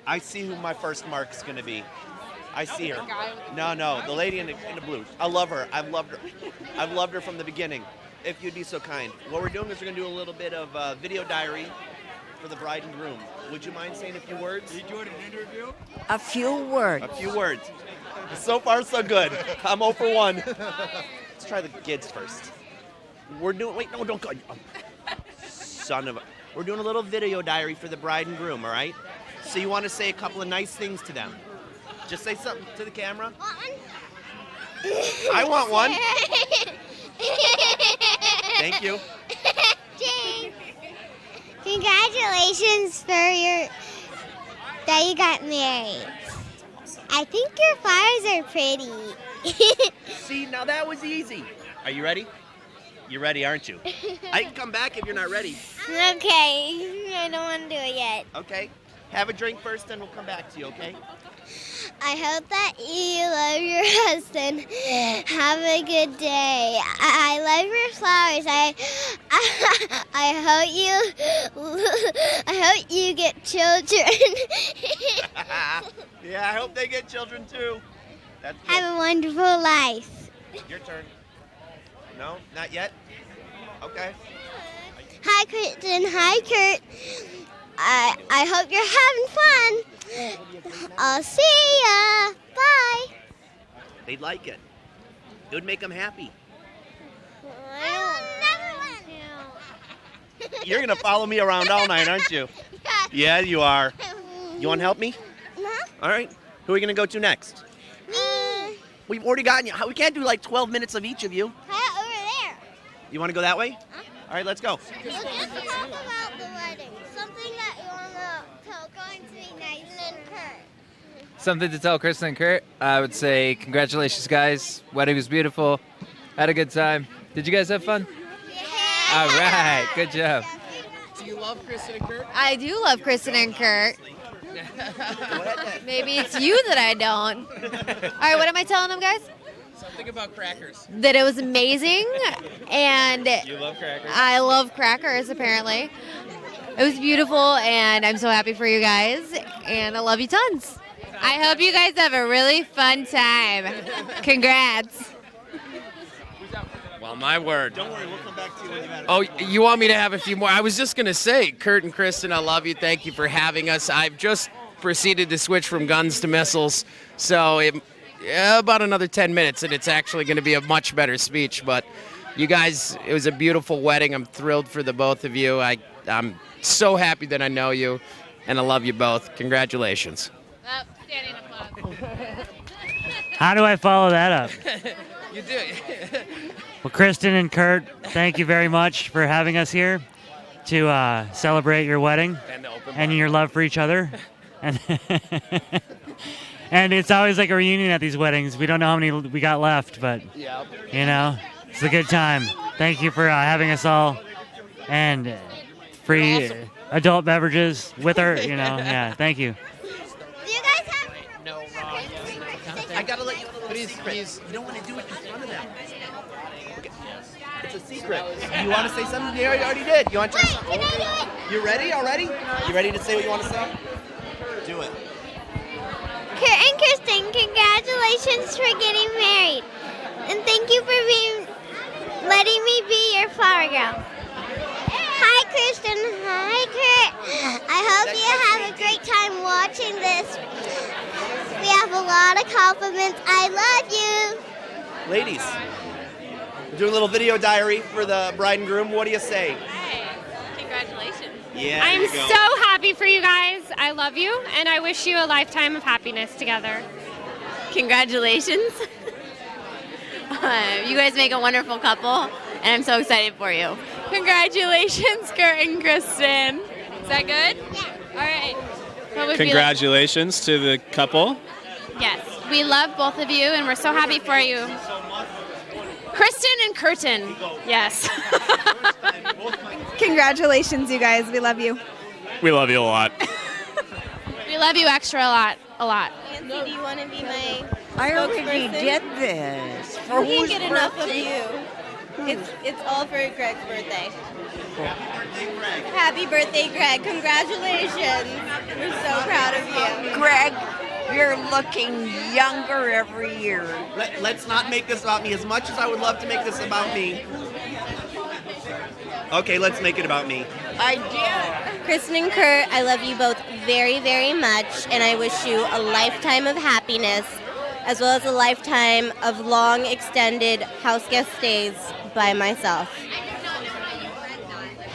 I see who my first mark's going to be. I see her. No, the lady in the blue. I love her. I've loved her. I've loved her from the beginning. If you'd be so kind. What we're doing is we're going to do a little bit of video diary for the bride and groom. Would you mind saying a few words? Did you want an interview? A few words. A few words. So far, so good. I'm 0 for 1. Let's try the kids first. We're doing. Wait, no, don't go. Son of a. We're doing a little video diary for the bride and groom, all right? So you want to say a couple of nice things to them. Just say something to the camera. I want one. Thank you. James, congratulations for that you got married. I think your flowers are pretty. See, now that was easy. Are you ready? You're ready, aren't you? I can come back if you're not ready. Okay, I don't want to do it yet. Okay. Have a drink first, then we'll come back to you, okay? I hope that you love your husband. Have a good day. I love your flowers. I hope you get children. Yeah, I hope they get children too. That's good. Have a wonderful life. Your turn. No, not yet? Okay. Hi, Kristen. Hi, Kurt. I hope you're having fun. I'll see ya. Bye. They'd like it. It would make them happy. You're going to follow me around all night, aren't you? Yeah, you are. You want to help me? All right. Who are we going to go to next? Me. We've already gotten you. We can't do like 12 minutes of each of you. Hi, over there. You want to go that way? All right, let's go. Let's just talk about the wedding. Something that you want to tell going to be nice and Kurt. Something to tell Kristen and Kurt? I would say congratulations, guys. Wedding was beautiful. Had a good time. Did you guys have fun? Yeah. All right. Good job. Do you love Kristen and Kurt? I do love Kristen and Kurt. Maybe it's you that I don't. All right, what am I telling them, guys? Something about crackers. That it was amazing, and You love crackers? I love crackers, apparently. It was beautiful, and I'm so happy for you guys, and I love you tons. I hope you guys have a really fun time. Congrats. Well, my word. Don't worry, we'll come back to you when you've had Oh, you want me to have a few more? I was just going to say, Kurt and Kristen, I love you. Thank you for having us. I've just proceeded to switch from guns to missiles, so about another 10 minutes, and it's actually going to be a much better speech. But you guys, it was a beautiful wedding. I'm thrilled for the both of you. I'm so happy that I know you, and I love you both. Congratulations. Standing applause. How do I follow that up? You do. Well, Kristen and Kurt, thank you very much for having us here to celebrate your wedding and your love for each other. And and it's always like a reunion at these weddings. We don't know how many we got left, but you know, it's a good time. Thank you for having us all, and free adult beverages with her. You know, yeah. Thank you. Do you guys have No, Ron. I gotta let you know a Please, secret. please. You don't want to do it in front of them. Okay. It's a secret. You want to say something? You already did. You want to? Wait, can I do it? You ready already? You ready to say what you want to say? Do it. Kurt and Kristen, congratulations for getting married. And thank you for letting me be your flower girl. Hi, Kristen. Hi, Kurt. I hope you have a great time watching this. We have a lot of compliments. I love you. Ladies, we're doing a little video diary for the bride and groom. What do you say? Hey, congratulations. Yeah, I'm there you go. so happy for you guys. I love you, and I wish you a lifetime of happiness together. Congratulations. You guys make a wonderful couple, and I'm so excited for you. Congratulations, Kurt and Kristen. Is that good? Yeah. All right. What would Congratulations to the couple. Yes, we love both of you, and we're so happy for you. Kristen and Curtin. Yes. Congratulations, you guys. We love you. We love you a lot. We love you extra a lot. A lot. Nancy, do you want to be my I already did this. For We can't whose get enough of birthday? you. It's all for Greg's birthday. Happy birthday, Greg. Congratulations. We're so proud of you. Greg, you're looking younger every year. Let's not make this about me. As much as I would love to make this about me. Okay, let's make it about me. I did. Kristen and Kurt, I love you both very, very much, and I wish you a lifetime of happiness, as well as a lifetime of long, extended house guest stays by myself.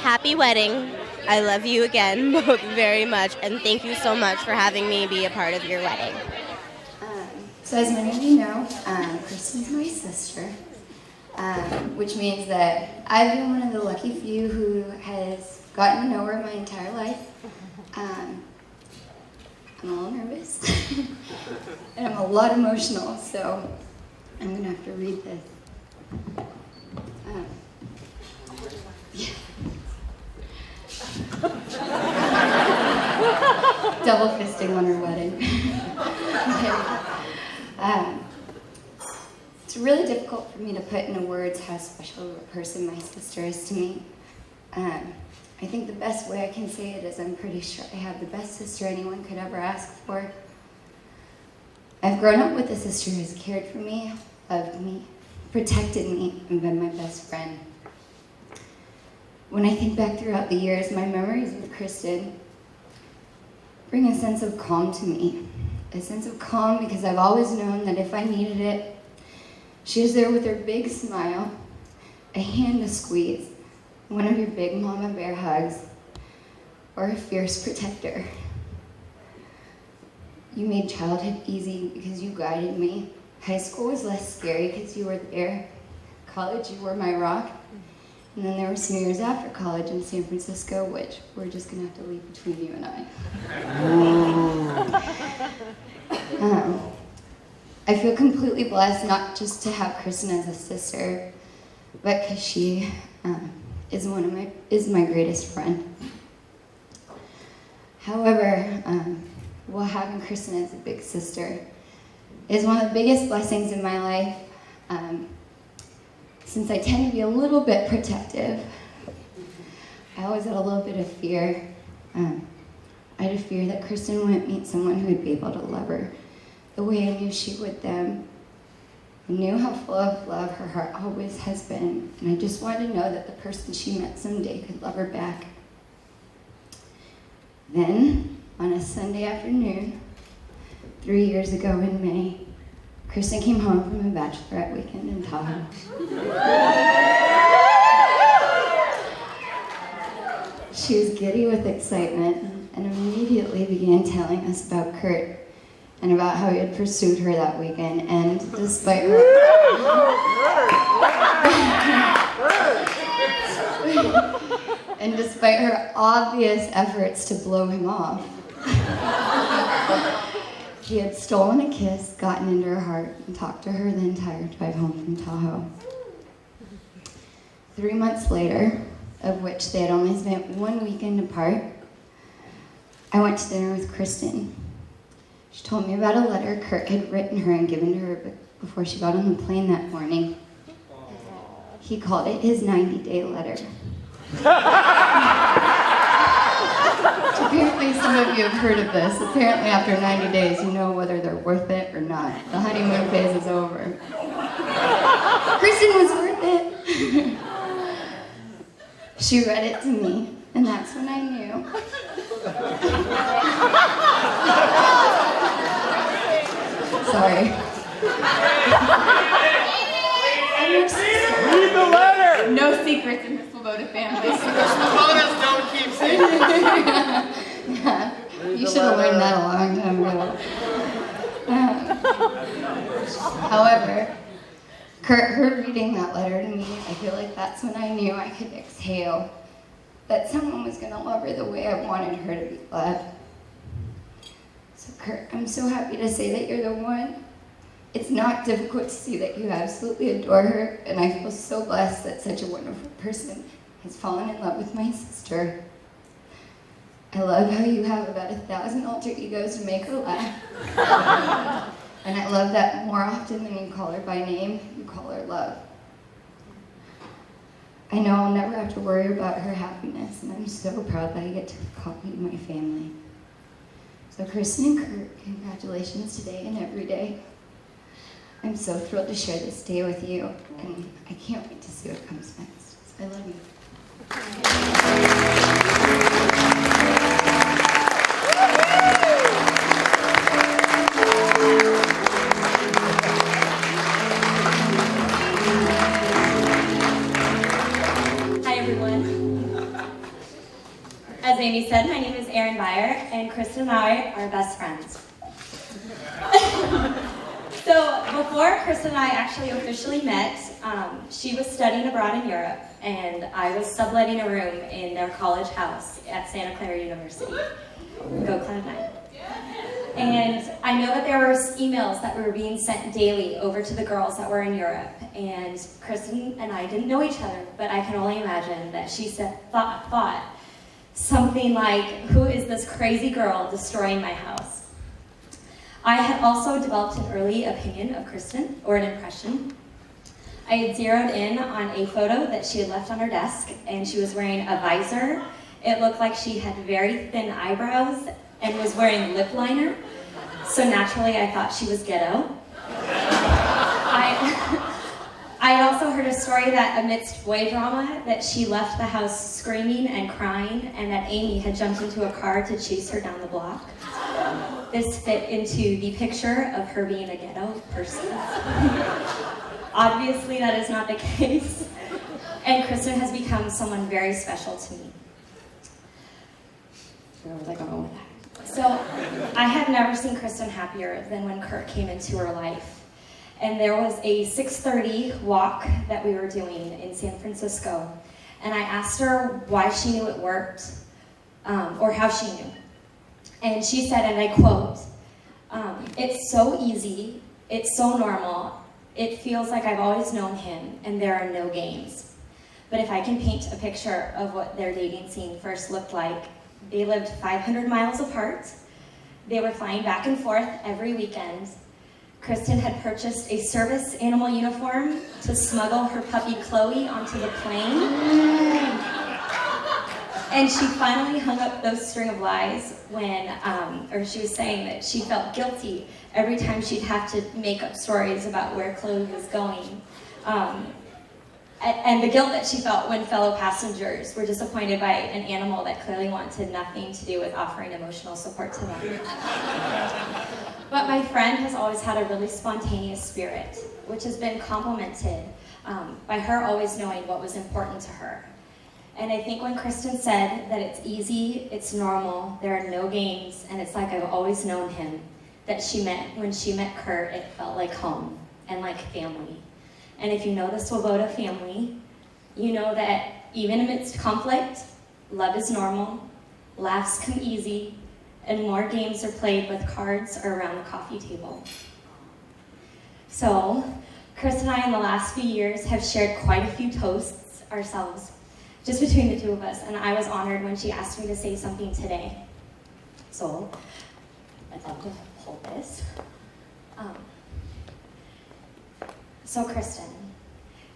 Happy wedding. I love you again both very much, and thank you so much for having me be a part of your wedding. So as many of you know, Kristen's my sister, which means that I've been one of the lucky few who has gotten to know her my entire life. I'm a little nervous, and I'm a lot emotional, so I'm going to have to read this. Double fisting on her wedding. It's really difficult for me to put into words how special of a person my sister is to me. I think the best way I can say it is I'm pretty sure I have the best sister anyone could ever ask for. I've grown up with a sister who's cared for me, loved me, protected me, and been my best friend. When I think back throughout the years, my memories with Kristen bring a sense of calm to me. A sense of calm because I've always known that if I needed it, she was there with her big smile, a hand to squeeze, one of your big mama bear hugs, or a fierce protector. You made childhood easy because you guided me. High school was less scary because you were there. College, you were my rock. And then there were some years after college in San Francisco, which we're just going to have to leave between you and I. I feel completely blessed not just to have Kristen as a sister, but because she is my greatest friend. However, while having Kristen as a big sister is one of the biggest blessings in my life. Since I tend to be a little bit protective, I always had a little bit of fear. I had a fear that Kristen wouldn't meet someone who would be able to love her the way I knew she would them. I knew how full of love her heart always has been, and I just wanted to know that the person she met someday could love her back. Then, on a Sunday afternoon, 3 years ago in May, Kristen came home from a bachelorette weekend in Tahoe. She was giddy with excitement and immediately began telling us about Kurt and about how he had pursued her that weekend, and despite her obvious efforts to blow him off, he had stolen a kiss, gotten into her heart, and talked to her the entire drive home from Tahoe. 3 months later, of which they had only spent 1 weekend apart, I went to dinner with Kristen. She told me about a letter Kurt had written her and given to her before she got on the plane that morning. He called it his 90-day letter. Apparently some of you have heard of this. Apparently after 90 days, you know whether they're worth it or not. The honeymoon phase is over. Kristen was worth it. She read it to me, and that's when I knew. Sorry. Read the letter! No secrets in the Swoboda family. The Swobodas don't keep secrets. Yeah, you should have learned that a long time ago. However, Kurt, her reading that letter to me, I feel like that's when I knew I could exhale. That someone was going to love her the way I wanted her to be loved. So Kurt, I'm so happy to say that you're the one. It's not difficult to see that you absolutely adore her, and I feel so blessed that such a wonderful person has fallen in love with my sister. I love how you have about 1,000 alter egos to make her laugh. And I love that more often than you call her by name, you call her love. I know I'll never have to worry about her happiness, and I'm so proud that I get to call you my family. So Kristen and Kurt, congratulations today and every day. I'm so thrilled to share this day with you, and I can't wait to see what comes next. So I love you. Hi everyone. As Amy said, my name is Erin Beyer, and Kristen and I are best friends. So before Kristen and I actually officially met, she was studying abroad in Europe, and I was subletting a room in their college house at Santa Clara University. Go Cloud9. And I know that there were emails that were being sent daily over to the girls that were in Europe, and Kristen and I didn't know each other, but I can only imagine that she thought something like, who is this crazy girl destroying my house? I had also developed an early opinion of Kristen, or an impression. I had zeroed in on a photo that she had left on her desk, and she was wearing a visor. It looked like she had very thin eyebrows and was wearing lip liner, so naturally I thought she was ghetto. I also heard a story that amidst boy drama that she left the house screaming and crying, and that Amy had jumped into a car to chase her down the block. This fit into the picture of her being a ghetto person. Obviously that is not the case, and Kristen has become someone very special to me. Where was I going with that? So I have never seen Kristen happier than when Kurt came into her life. And there was a 6:30 walk that we were doing in San Francisco. And I asked her why she knew it worked, or how she knew. And she said, and I quote, "It's so easy, it's so normal, it feels like I've always known him, and there are no games. But if I can paint a picture of what their dating scene first looked like, they lived 500 miles apart, they were flying back and forth every weekend. Kristen had purchased a service animal uniform to smuggle her puppy Chloe onto the plane. And she finally hung up those string of lies when, or she was saying that she felt guilty every time she'd have to make up stories about where Chloe was going. And the guilt that she felt when fellow passengers were disappointed by an animal that clearly wanted nothing to do with offering emotional support to them. But my friend has always had a really spontaneous spirit, which has been complemented by her always knowing what was important to her. And I think when Kristen said that it's easy, it's normal, there are no games, and it's like I've always known him, that she meant when she met Kurt, it felt like home and like family. And if you know the Swoboda family, you know that even amidst conflict, love is normal, laughs come easy, and more games are played with cards or around the coffee table. So, Chris and I in the last few years have shared quite a few toasts ourselves, just between the two of us, and I was honored when she asked me to say something today. So, I'd love to hold this. So Kristen,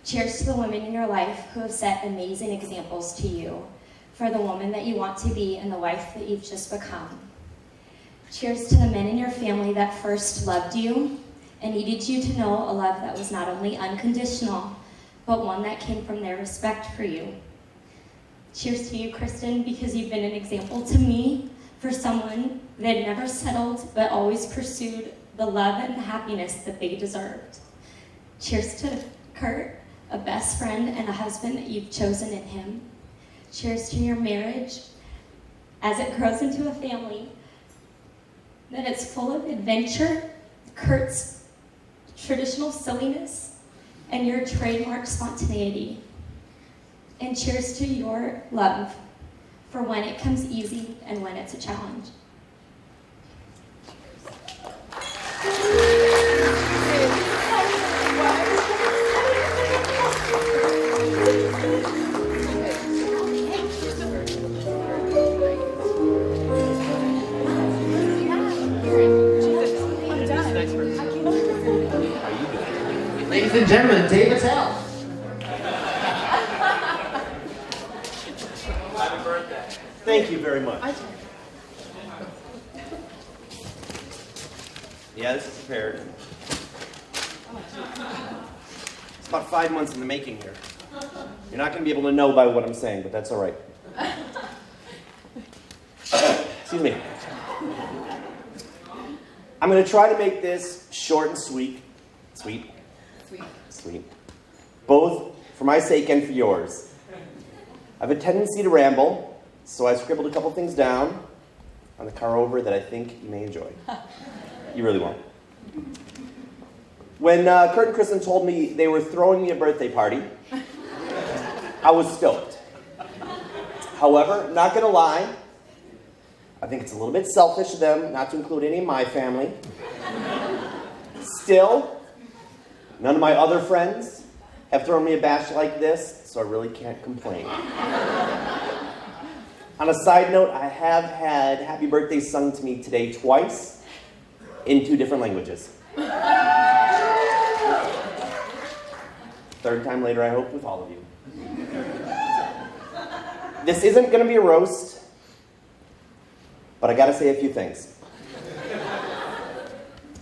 cheers to the women in your life who have set amazing examples to you, for the woman that you want to be and the wife that you've just become. Cheers to the men in your family that first loved you and needed you to know a love that was not only unconditional, but one that came from their respect for you. Cheers to you, Kristen, because you've been an example to me for someone that had never settled but always pursued the love and the happiness that they deserved. Cheers to Kurt, a best friend and a husband that you've chosen in him. Cheers to your marriage as it grows into a family, that it's full of adventure, Kurt's traditional silliness, and your trademark spontaneity. And cheers to your love for when it comes easy and when it's a challenge. Ladies and gentlemen, Dave Attell. Thank you very much. Yeah, this is prepared. It's about 5 months in the making here. You're not going to be able to know by what I'm saying, but that's all right. Excuse me. I'm going to try to make this short and sweet. Sweet. Both for my sake and for yours. I have a tendency to ramble, so I scribbled a couple things down on the car over that I think you may enjoy. You really won't. When Kurt and Kristen told me they were throwing me a birthday party, I was stoked. However, not gonna lie, I think it's a little bit selfish of them not to include any of my family. Still, none of my other friends have thrown me a bash like this, so I really can't complain. On a side note, I have had happy birthday sung to me today twice in 2 different languages. Third time later, I hope, with all of you. This isn't going to be a roast, but I got to say a few things.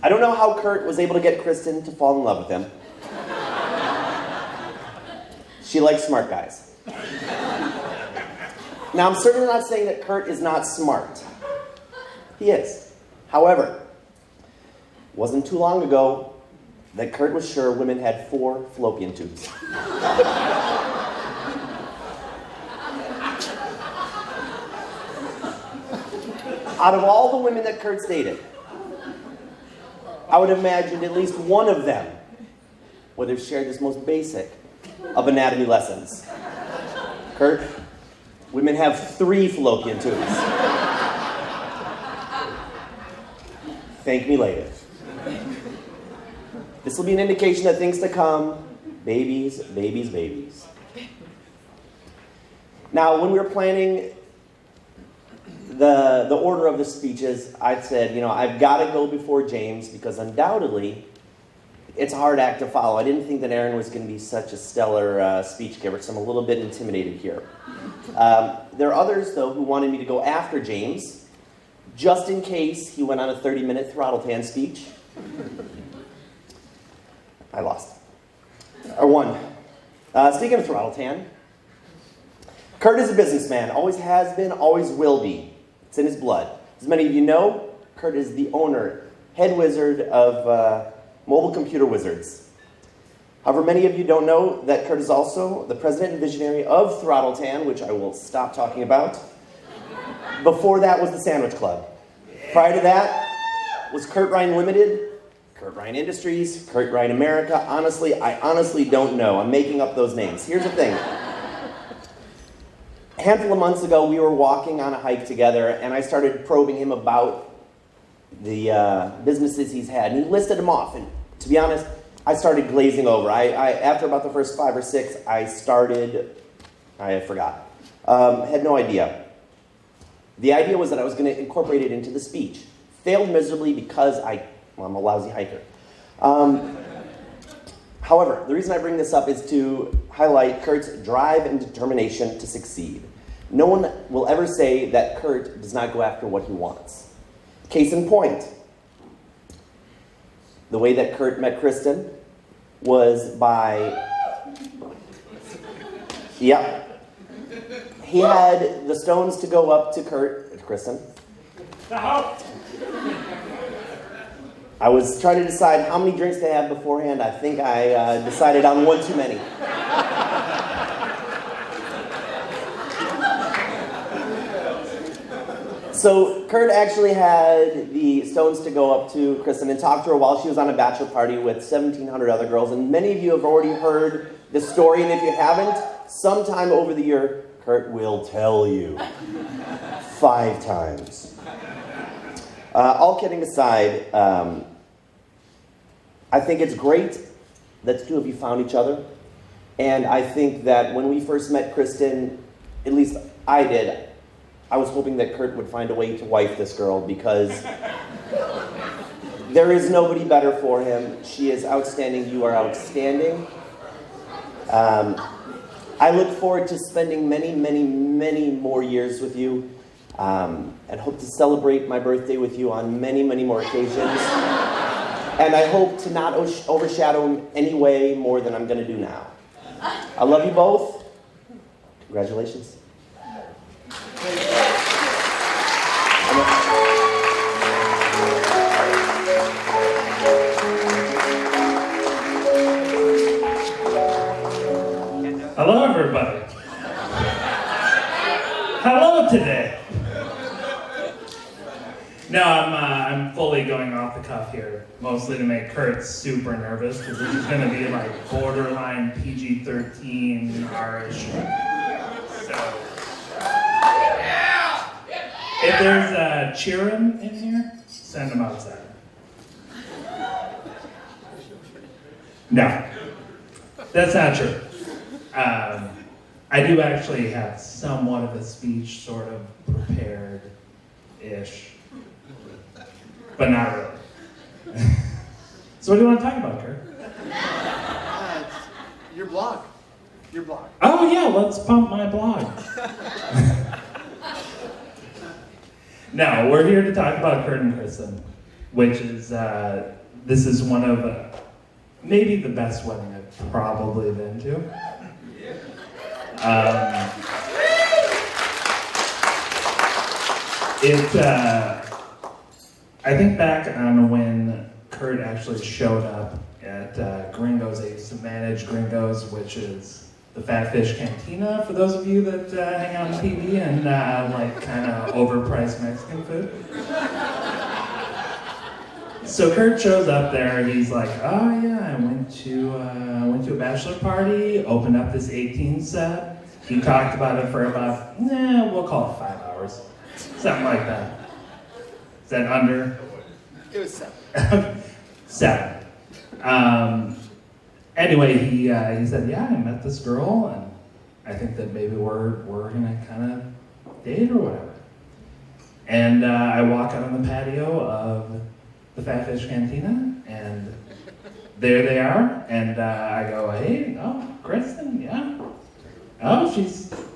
I don't know how Kurt was able to get Kristen to fall in love with him. She likes smart guys. Now, I'm certainly not saying that Kurt is not smart. He is. However, it wasn't too long ago that Kurt was sure women had 4 fallopian tubes. Out of all the women that Kurt's dated, I would imagine at least one of them would have shared this most basic of anatomy lessons. Kurt, women have 3 fallopian tubes. Thank me later. This will be an indication of things to come. Babies, babies, babies. Now, when we were planning the order of the speeches, I said, I've got to go before James because undoubtedly it's a hard act to follow. I didn't think that Aaron was going to be such a stellar speech giver, so I'm a little bit intimidated here. There are others, though, who wanted me to go after James, just in case he went on a 30-minute Throttle Tan speech. I lost. Or won. Speaking of Throttle Tan, Kurt is a businessman. Always has been, always will be. It's in his blood. As many of you know, Kurt is the owner, head wizard of Mobile Computer Wizards. However, many of you don't know that Kurt is also the president and visionary of Throttle Tan, which I will stop talking about. Before that was the Sandwich Club. Prior to that was Kurt Ryan Limited, Kurt Ryan Industries, Kurt Ryan America. Honestly, I honestly don't know. I'm making up those names. Here's the thing. A handful of months ago, we were walking on a hike together, and I started probing him about the businesses he's had, and he listed them off. And to be honest, I started glazing over. After about the first 5 or 6, I forgot. Had no idea. The idea was that I was going to incorporate it into the speech. Failed miserably because I'm a lousy hiker. However, the reason I bring this up is to highlight Kurt's drive and determination to succeed. No one will ever say that Kurt does not go after what he wants. Case in point, the way that Kurt met Kristen was by... Yep. He had the stones to go up to Kristen. I was trying to decide how many drinks to have beforehand. I think I decided on one too many. So Kurt actually had the stones to go up to Kristen and talk to her while she was on a bachelor party with 1,700 other girls. And many of you have already heard the story, and if you haven't, sometime over the year, Kurt will tell you 5 times. All kidding aside, I think it's great that the 2 of you found each other. And I think that when we first met Kristen, at least I did, I was hoping that Kurt would find a way to wife this girl because there is nobody better for him. She is outstanding. You are outstanding. I look forward to spending many, many, many more years with you and hope to celebrate my birthday with you on many, many more occasions. And I hope to not overshadow him any way more than I'm going to do now. I love you both. Congratulations. Hello, everybody. Hello today. No, I'm fully going off the cuff here, mostly to make Kurt super nervous because this is going to be like borderline PG-13 R-ish. So, if there's cheering in here, send them outside. No, that's not true. I do actually have somewhat of a speech sort of prepared-ish, but not really. So what do you want to talk about, Kurt? Your blog. Your blog. Oh yeah, let's pump my blog. No, we're here to talk about Kurt and Kristen, which is, this is one of maybe the best wedding I've probably been to. I think back on when Kurt actually showed up at Gringo's. I used to manage Gringo's, which is the Fat Fish Cantina, for those of you that hang out on TV and like kind of overpriced Mexican food. So Kurt shows up there, he's like, oh yeah, I went to a bachelor party, opened up this 18 set. He talked about it for about, we'll call it 5 hours. Something like that. Is that under? It was 7. 7. Anyway, he said, yeah, I met this girl, and I think that maybe we're gonna kind of date or whatever. And I walk out on the patio of the Fat Fish Cantina, and there they are, and I go, hey, oh, Kristen, yeah. Oh,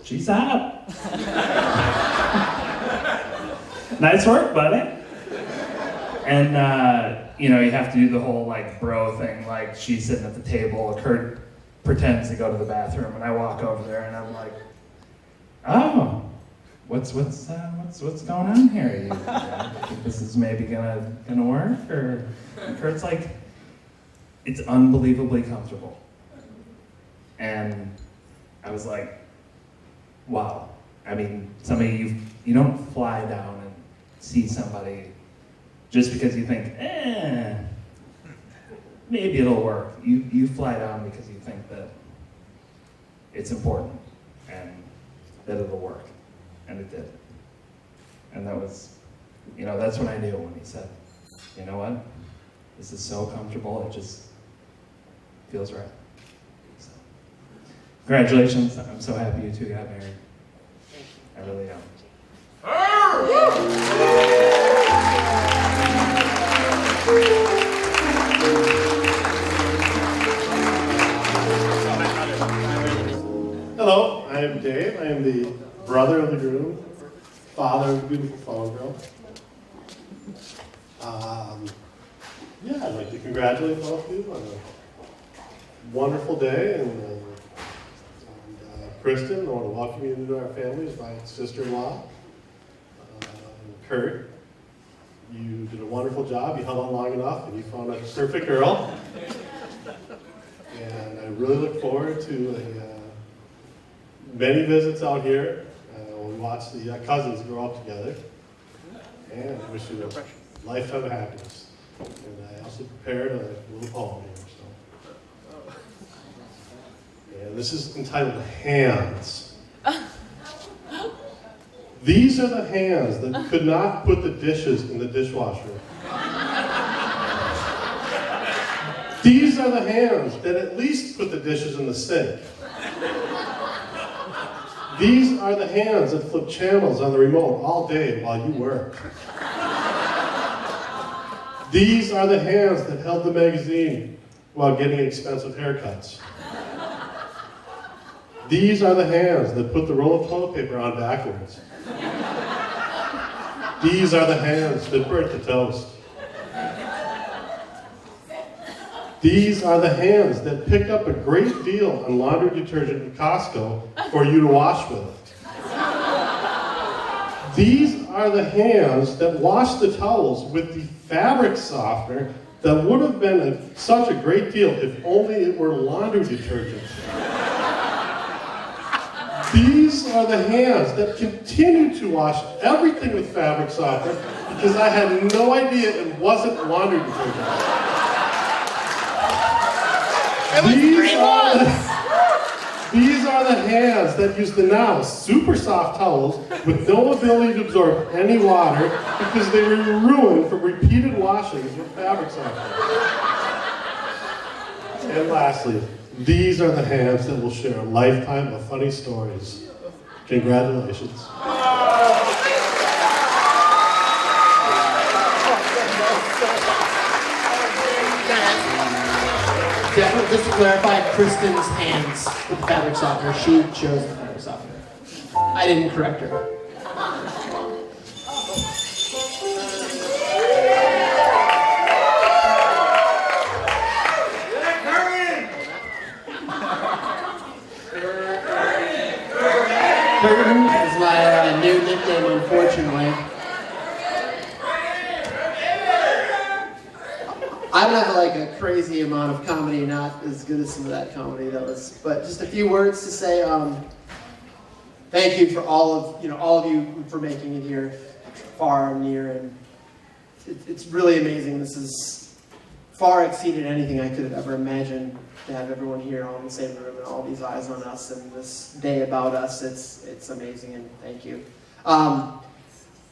she's hot. Nice work, buddy. And you have to do the whole like bro thing, like she's sitting at the table, Kurt pretends to go to the bathroom, and I walk over there, and I'm like, oh, what's going on here? You think this is maybe gonna work? Or Kurt's like, it's unbelievably comfortable. And I was like, wow. I mean, somebody you don't fly down and see somebody just because you think, maybe it'll work. You fly down because you think that it's important and that it'll work. And it did. And that was, that's what I knew when he said, you know what? This is so comfortable, it just feels right. So, congratulations. I'm so happy you two got married. I really am. Hello, I am Dave. I am the brother of the groom, father of the beautiful flower girl. I'd like to congratulate both of you on a wonderful day, and Kristen, I want to welcome you into our family as my sister-in-law. Kurt, you did a wonderful job. You held on long enough, and you found a perfect girl. And I really look forward to many visits out here. We watch the cousins grow up together. And I wish you a lifetime of happiness. And I also prepared a little poem here. And this is entitled Hands. These are the hands that could not put the dishes in the dishwasher. These are the hands that at least put the dishes in the sink. These are the hands that flip channels on the remote all day while you work. These are the hands that held the magazine while getting expensive haircuts. These are the hands that put the roll of toilet paper on backwards. These are the hands that burnt the toast. These are the hands that picked up a great deal on laundry detergent in Costco for you to wash with. These are the hands that wash the towels with the fabric softener that would have been such a great deal if only it were laundry detergent. These are the hands that continue to wash everything with fabric softener because I had no idea it wasn't laundry detergent. These are the hands that use the now super soft towels with no ability to absorb any water because they were ruined from repeated washings with fabric softener. And lastly, these are the hands that will share a lifetime of funny stories. Congratulations. Just to clarify, Kristen's hands with the fabric softener. She chose the fabric softener. I didn't correct her. Curtin is my new nickname, unfortunately. I don't have like a crazy amount of comedy, not as good as some of that comedy that was, but just a few words to say. Thank you for all of you for making it here, far and near, and it's really amazing. This has far exceeded anything I could have ever imagined. To have everyone here all in the same room and all these eyes on us and this day about us, it's amazing, and thank you.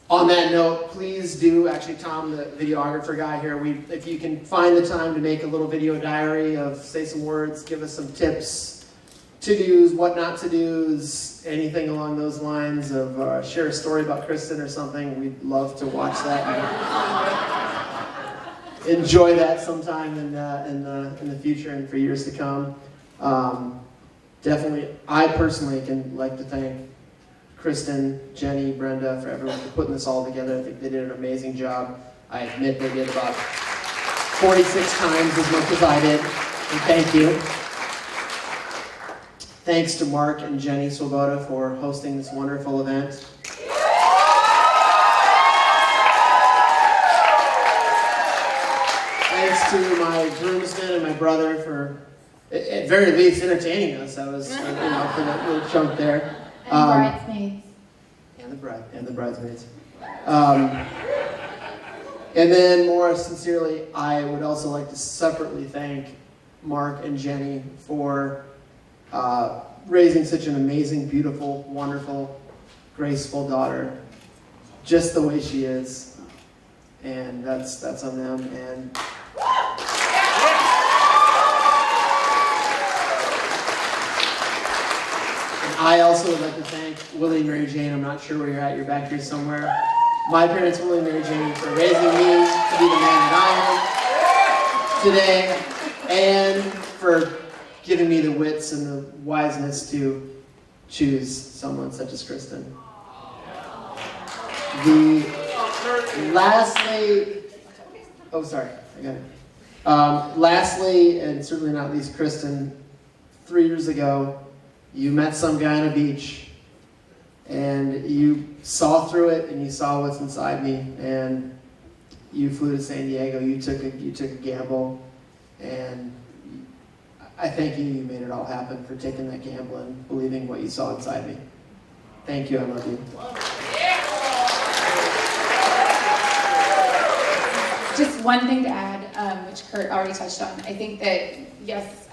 On that note, please do, actually Tom, the videographer guy here, if you can find the time to make a little video diary of, say some words, give us some tips, to-dos, what not to-dos, anything along those lines of share a story about Kristen or something, we'd love to watch that and enjoy that sometime in the future and for years to come. Definitely, I personally can like to thank Kristen, Jenny, Brenda, for everyone for putting this all together. I think they did an amazing job. I admit they did about 46 times as much as I did, and thank you. Thanks to Mark and Jenny Swoboda for hosting this wonderful event. Thanks to my groomsmen and my brother for, at very least, entertaining us. I was, for that little chunk there. And bridesmaids. And the bridesmaids. And then more sincerely, I would also like to separately thank Mark and Jenny for raising such an amazing, beautiful, wonderful, graceful daughter, just the way she is. And that's on them. And I also would like to thank Willie and Mary Jane. I'm not sure where you're at. You're back here somewhere. My parents, Willie and Mary Jane, for raising me to be the man that I am today, and for giving me the wits and the wiseness to choose someone such as Kristen. Lastly, and certainly not least, Kristen, 3 years ago, you met some guy on a beach, and you saw through it, and you saw what's inside me, and you flew to San Diego. You took a gamble, and I thank you. You made it all happen for taking that gamble and believing what you saw inside me. Thank you. I love you. Just one thing to add, which Kurt already touched on. I think that, yes,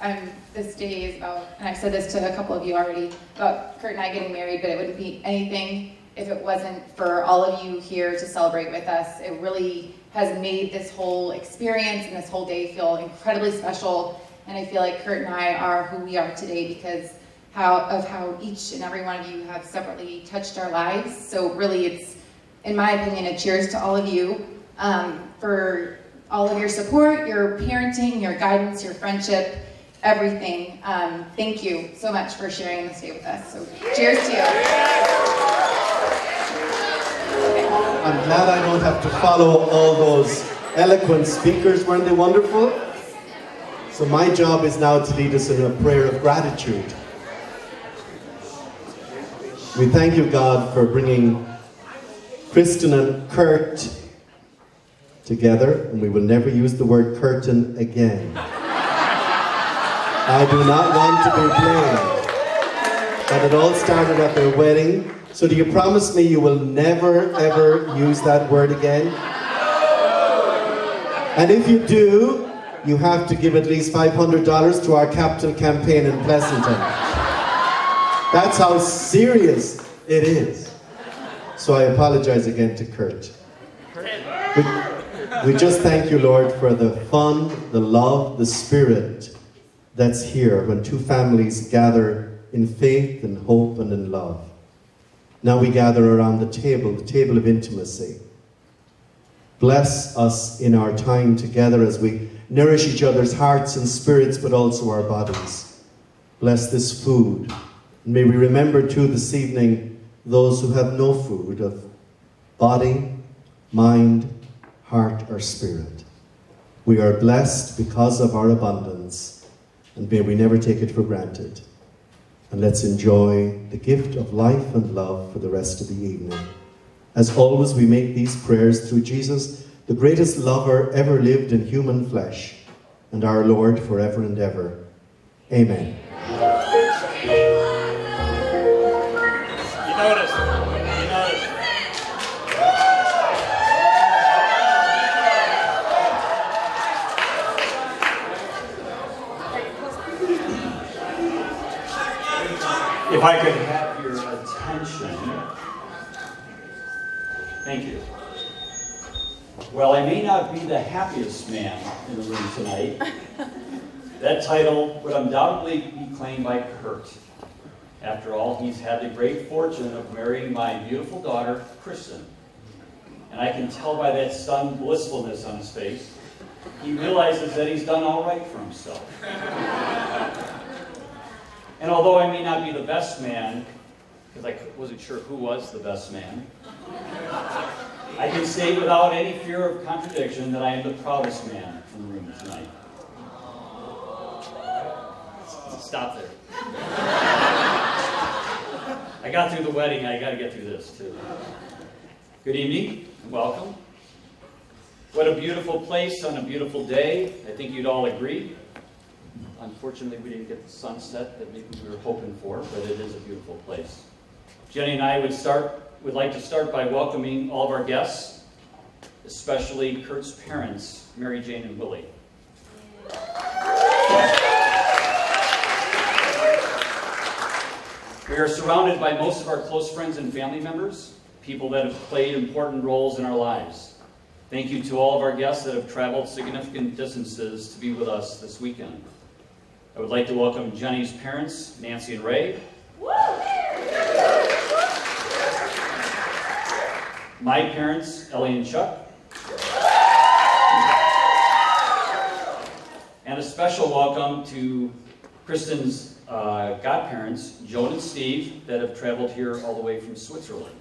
this day is about, and I've said this to a couple of you already, about Kurt and I getting married, but it wouldn't be anything if it wasn't for all of you here to celebrate with us. It really has made this whole experience and this whole day feel incredibly special, and I feel like Kurt and I are who we are today because of how each and every one of you have separately touched our lives. So really it's, in my opinion, a cheers to all of you. For all of your support, your parenting, your guidance, your friendship, everything. Thank you so much for sharing this day with us. So cheers to you. I'm glad I don't have to follow all those eloquent speakers. Weren't they wonderful? So my job is now to lead us in a prayer of gratitude. We thank you, God, for bringing Kristen and Kurt together, and we will never use the word curtain again. I do not want to be blamed. But it all started at their wedding. So do you promise me you will never, ever use that word again? And if you do, you have to give at least $500 to our Captain campaign in Pleasanton. That's how serious it is. So I apologize again to Kurt. We just thank you, Lord, for the fun, the love, the spirit that's here when two families gather in faith and hope and in love. Now we gather around the table of intimacy. Bless us in our time together as we nourish each other's hearts and spirits, but also our bodies. Bless this food. And may we remember too this evening those who have no food of body, mind, heart, or spirit. We are blessed because of our abundance, and may we never take it for granted. And let's enjoy the gift of life and love for the rest of the evening. As always, we make these prayers through Jesus, the greatest lover ever lived in human flesh, and our Lord forever and ever. Amen. You notice. If I could have your attention. Thank you. Well, I may not be the happiest man in the room tonight. That title would undoubtedly be claimed by Kurt. After all, he's had the great fortune of marrying my beautiful daughter, Kristen. And I can tell by that stunned blissfulness on his face, he realizes that he's done all right for himself. And although I may not be the best man, because I wasn't sure who was the best man, I can say without any fear of contradiction that I am the proudest man in the room tonight. Stop there. I got through the wedding, I got to get through this too. Good evening, and welcome. What a beautiful place on a beautiful day. I think you'd all agree. Unfortunately, we didn't get the sunset that maybe we were hoping for, but it is a beautiful place. Jenny and I would like to start by welcoming all of our guests, especially Kurt's parents, Mary Jane and Willie. We are surrounded by most of our close friends and family members, people that have played important roles in our lives. Thank you to all of our guests that have traveled significant distances to be with us this weekend. I would like to welcome Jenny's parents, Nancy and Ray. My parents, Ellie and Chuck. And a special welcome to Kristen's godparents, Joan and Steve, that have traveled here all the way from Switzerland.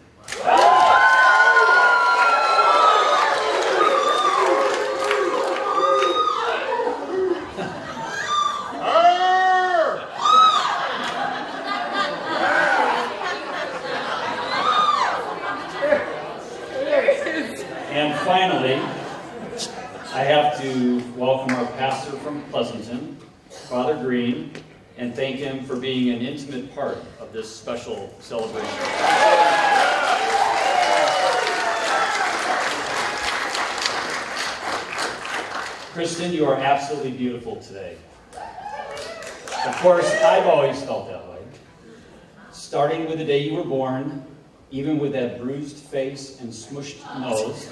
And finally, I have to welcome our pastor from Pleasanton, Father Green, and thank him for being an intimate part of this special celebration. Kristen, you are absolutely beautiful today. Of course, I've always felt that way. Starting with the day you were born, even with that bruised face and smushed nose,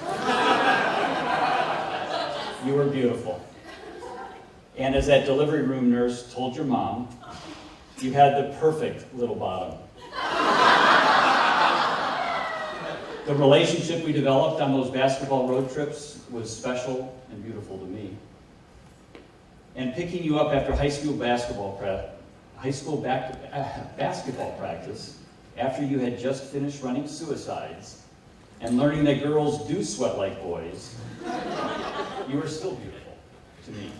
you were beautiful. And as that delivery room nurse told your mom, you had the perfect little bottom. The relationship we developed on those basketball road trips was special and beautiful to me. And picking you up after high school basketball practice, after you had just finished running suicides and learning that girls do sweat like boys, you were still beautiful to me.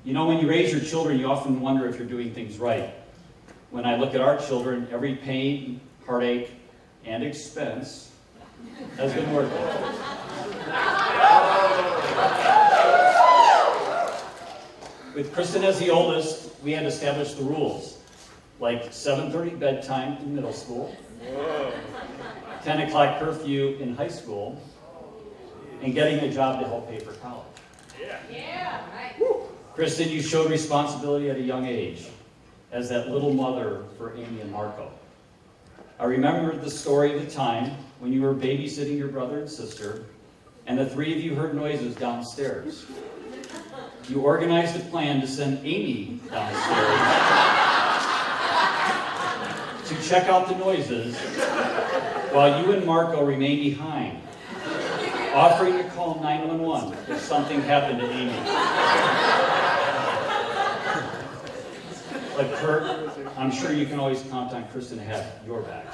You know, when you raise your children, you often wonder if you're doing things right. When I look at our children, every pain, heartache, and expense has been worth it. With Kristen as the oldest, we had established the rules, like 7:30 bedtime in middle school, 10 o'clock curfew in high school, and getting a job to help pay for college. Kristen, you showed responsibility at a young age as that little mother for Amy and Marco. I remember the story of the time when you were babysitting your brother and sister, and the three of you heard noises downstairs. You organized a plan to send Amy downstairs to check out the noises while you and Marco remained behind, offering to call 911 if something happened to Amy. But Kurt, I'm sure you can always count on Kristen to have your back.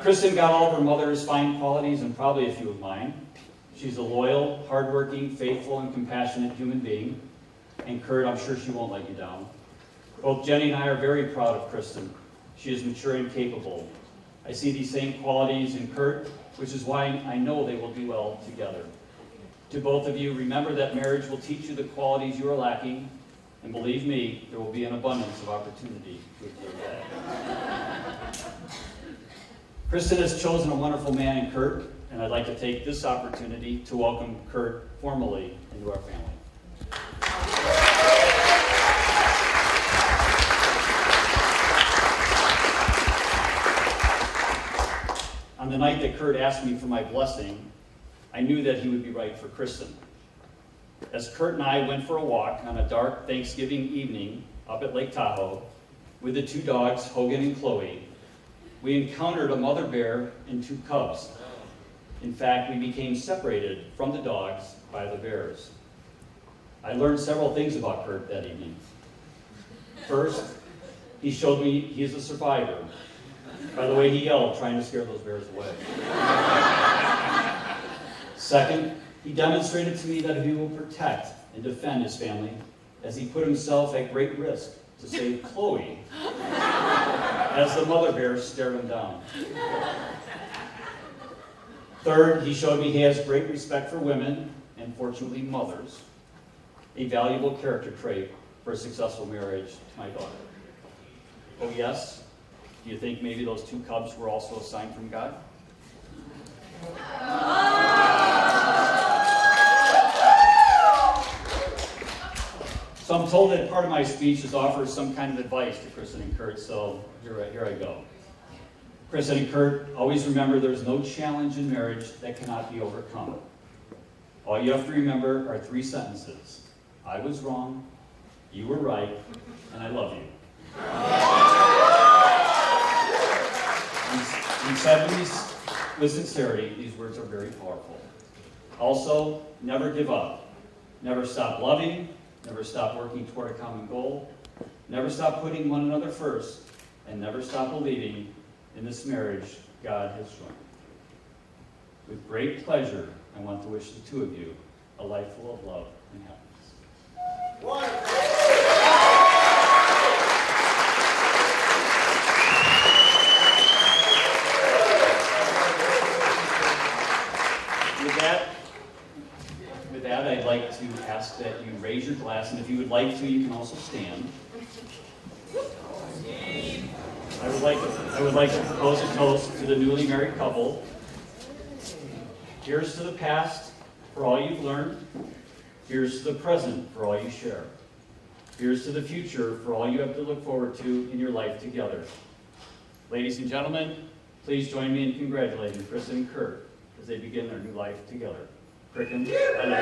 Kristen got all of her mother's fine qualities and probably a few of mine. She's a loyal, hardworking, faithful, and compassionate human being. And Kurt, I'm sure she won't let you down. Both Jenny and I are very proud of Kristen. She is mature and capable. I see these same qualities in Kurt, which is why I know they will do well together. To both of you, remember that marriage will teach you the qualities you are lacking, and believe me, there will be an abundance of opportunity to achieve that. Kristen has chosen a wonderful man in Kurt, and I'd like to take this opportunity to welcome Kurt formally into our family. On the night that Kurt asked me for my blessing, I knew that he would be right for Kristen. As Kurt and I went for a walk on a dark Thanksgiving evening up at Lake Tahoe with the two dogs, Hogan and Chloe, we encountered a mother bear and two cubs. In fact, we became separated from the dogs by the bears. I learned several things about Kurt that evening. First, he showed me he is a survivor by the way he yelled trying to scare those bears away. Second, he demonstrated to me that he will protect and defend his family as he put himself at great risk to save Chloe as the mother bear stared him down. Third, he showed me he has great respect for women and fortunately mothers, a valuable character trait for a successful marriage to my daughter. Oh yes? Do you think maybe those two cubs were also a sign from God? So I'm told that part of my speech is offer some kind of advice to Kristen and Kurt, so here I go. Kristen and Kurt, always remember there's no challenge in marriage that cannot be overcome. All you have to remember are three sentences. I was wrong, you were right, and I love you. And said with sincerity, these words are very powerful. Also, never give up. Never stop loving. Never stop working toward a common goal. Never stop putting one another first. And never stop believing in this marriage God has joined. With great pleasure, I want to wish the two of you a life full of love and happiness. With that, I'd like to ask that you raise your glass, and if you would like to, you can also stand. I would like to propose a toast to the newly married couple. Here's to the past for all you've learned. Here's to the present for all you share. Here's to the future for all you have to look forward to in your life together. Ladies and gentlemen, please join me in congratulating Kristen and Kurt as they begin their new life together. Crickens, I love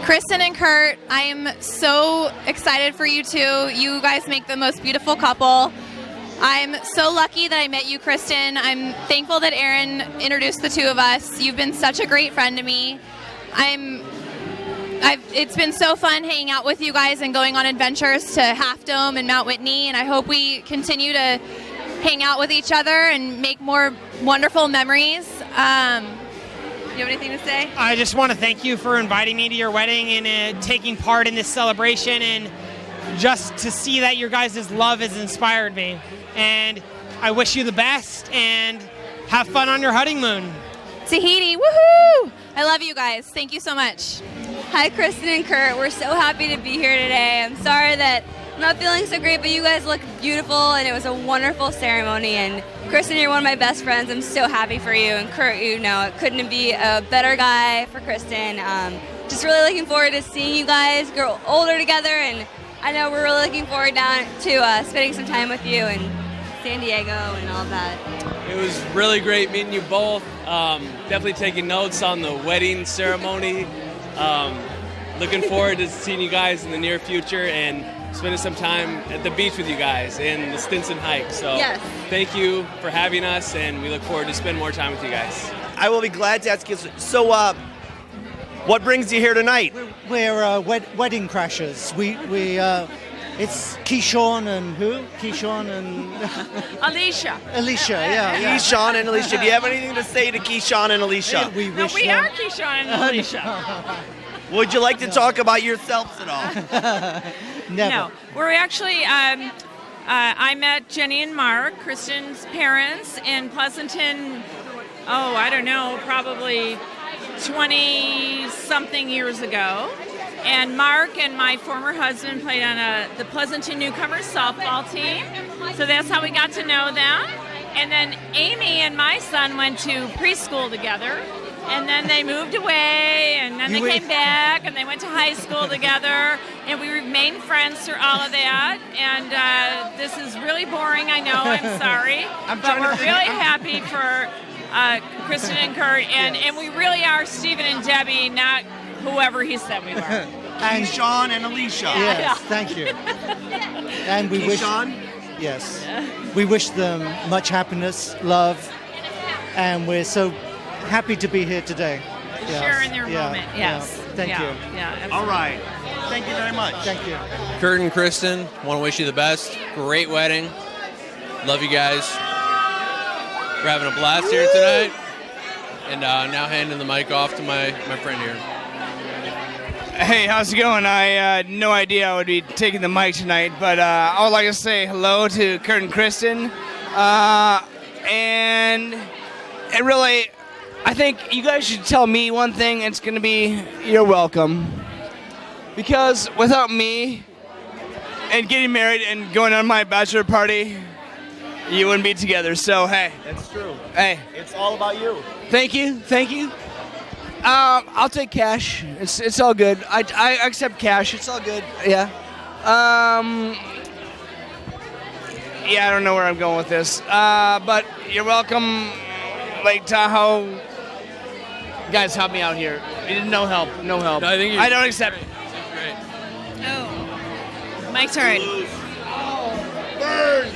you. Kristen and Kurt, I am so excited for you two. You guys make the most beautiful couple. I'm so lucky that I met you, Kristen. I'm thankful that Aaron introduced the two of us. You've been such a great friend to me. It's been so fun hanging out with you guys and going on adventures to Half Dome and Mount Whitney, and I hope we continue to hang out with each other and make more wonderful memories. You have anything to say? I just want to thank you for inviting me to your wedding and taking part in this celebration, and just to see that your guys' love has inspired me. And I wish you the best and have fun on your honeymoon. Tahiti, woohoo! I love you guys. Thank you so much. Hi, Kristen and Kurt. We're so happy to be here today. I'm sorry that I'm not feeling so great, but you guys look beautiful, and it was a wonderful ceremony. And Kristen, you're one of my best friends. I'm so happy for you. And Kurt, you know, it couldn't be a better guy for Kristen. Just really looking forward to seeing you guys grow older together, and I know we're really looking forward now to spending some time with you in San Diego and all of that. It was really great meeting you both. Definitely taking notes on the wedding ceremony. Looking forward to seeing you guys in the near future and spending some time at the beach with you guys in the Stinson hike. So yes. Thank you for having us, and we look forward to spend more time with you guys. I will be glad to ask you. So, what brings you here tonight? We're wedding crashers. It's Keyshawn and who? Keyshawn and Alicia. Alicia, yeah. Keyshawn and Alicia. Do you have anything to say to Keyshawn and Alicia? We are Keyshawn and Alicia. Would you like to talk about yourselves at all? Never. No, we're actually. I met Jenny and Mark, Kristen's parents, in Pleasanton. Oh, I don't know, probably 20-something years ago. And Mark and my former husband played on the Pleasanton Newcomers softball team. So that's how we got to know them. And then Amy and my son went to preschool together. And then they moved away, and then they came back, and they went to high school together. And we remained friends through all of that. And this is really boring, I know, I'm sorry. But we're really happy for Kristen and Kurt. And we really are Stephen and Debbie, not whoever he said we were. Keyshawn and Alicia. Yes, thank you. And we we wish them much happiness, love, and we're so happy to be here today. Share in their moment, yes. Thank you. Yeah, absolutely. All right. Thank you very much. Thank you. Kurt and Kristen, want to wish you the best. Great wedding. Love you guys. We're having a blast here tonight. And now handing the mic off to my friend here. Hey, how's it going? I had no idea I would be taking the mic tonight, but I would like to say hello to Kurt and Kristen. And really, I think you guys should tell me one thing. It's going to be, you're welcome. Because without me and getting married and going on my bachelor party, you wouldn't be together. So, hey. That's true. Hey. It's all about you. Thank you. I'll take cash. It's all good. I accept cash. It's all good. Yeah. Yeah, I don't know where I'm going with this. But you're welcome, Lake Tahoe. Guys, help me out here. No help. No, I don't accept it. My turn. Burn!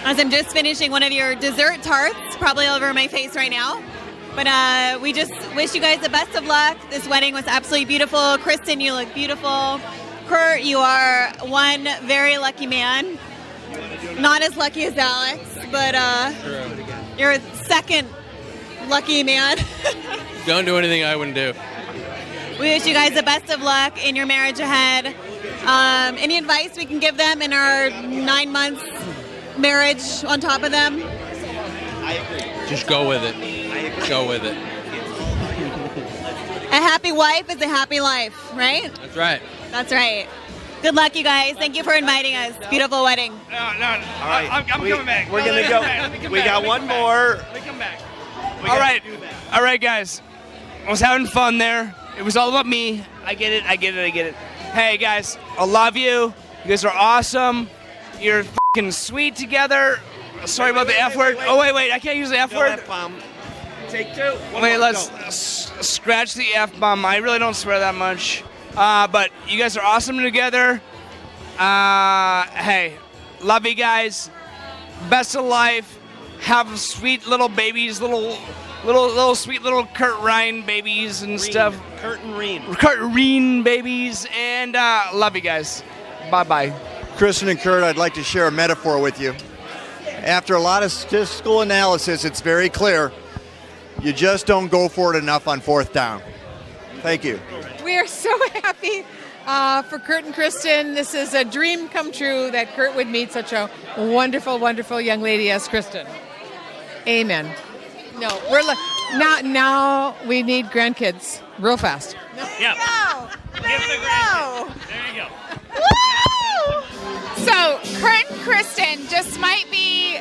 As I'm just finishing one of your dessert tarts, probably over my face right now. But we just wish you guys the best of luck. This wedding was absolutely beautiful. Kristen, you look beautiful. Kurt, you are one very lucky man. Not as lucky as Alex, but you're a second lucky man. Don't do anything I wouldn't do. We wish you guys the best of luck in your marriage ahead. Any advice we can give them in our 9 months marriage on top of them? I agree. Just go with it. Go with it. A happy wife is a happy life, right? That's right. That's right. Good luck, you guys. Thank you for inviting us. Beautiful wedding. No. All right. I'm coming back. We're going to go. We got one more. Let me come back. All right, guys. I was having fun there. It was all about me. I get it. Hey, guys, I love you. You guys are awesome. You're f***ing sweet together. Sorry about the F word. Oh, wait. I can't use the F word. F-bomb. Take two. Wait, let's scratch the F-bomb. I really don't swear that much. But you guys are awesome together. Hey, love you guys. Best of life. Have sweet little babies, little sweet little Kurt Ryan babies and stuff. Kurt and Reen. Kurt Reen babies. And love you guys. Bye-bye. Kristen and Kurt, I'd like to share a metaphor with you. after a lot of statistical analysis, it's very clear. You just don't go for it enough on 4th down. Thank you. We are so happy for Kurt and Kristen. This is a dream come true that Kurt would meet such a wonderful, wonderful young lady as Kristen. Amen. No, we're now we need grandkids real fast. Yep. There you go. There you go. Woo! So, Kurt and Kristen just might be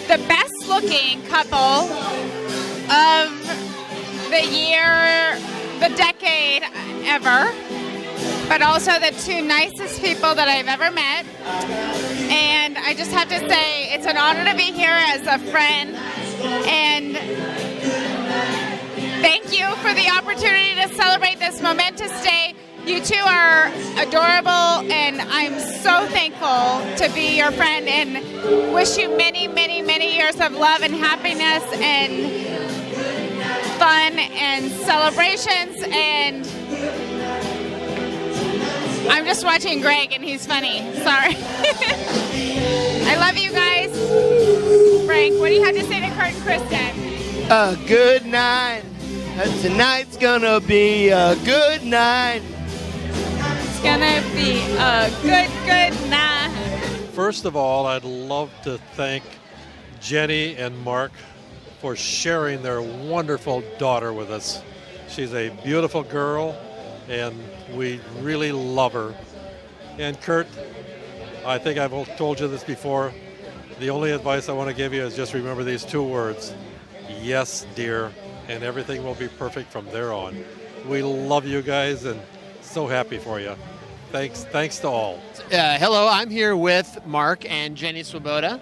the best looking couple of the year, the decade ever, but also the two nicest people that I've ever met. And I just have to say, it's an honor to be here as a friend. And thank you for the opportunity to celebrate this momentous day. You two are adorable, and I'm so thankful to be your friend and wish you many, many, many years of love and happiness and fun and celebrations. And I'm just watching Greg, and he's funny. Sorry. I love you guys. Frank, what do you have to say to Kurt and Kristen? A good night. Tonight's gonna be a good night. It's gonna be a good night. First of all, I'd love to thank Jenny and Mark for sharing their wonderful daughter with us. She's a beautiful girl, and we really love her. And Kurt, I think I've told you this before. The only advice I want to give you is just remember these 2 words. Yes, dear, and everything will be perfect from there on. We love you guys and so happy for you. Thanks to all. Hello, I'm here with Mark and Jenny Swoboda.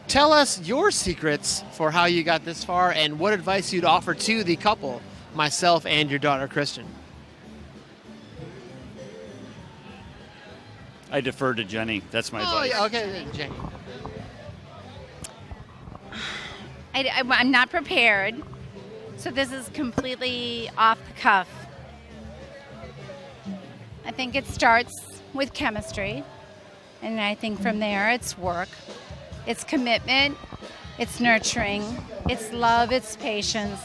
Tell us your secrets for how you got this far and what advice you'd offer to the couple, myself and your daughter, Kristen. I defer to Jenny. That's my advice. Yeah, okay, Jenny. I'm not prepared, so this is completely off the cuff. I think it starts with chemistry, and I think from there it's work, it's commitment, it's nurturing, it's love, it's patience,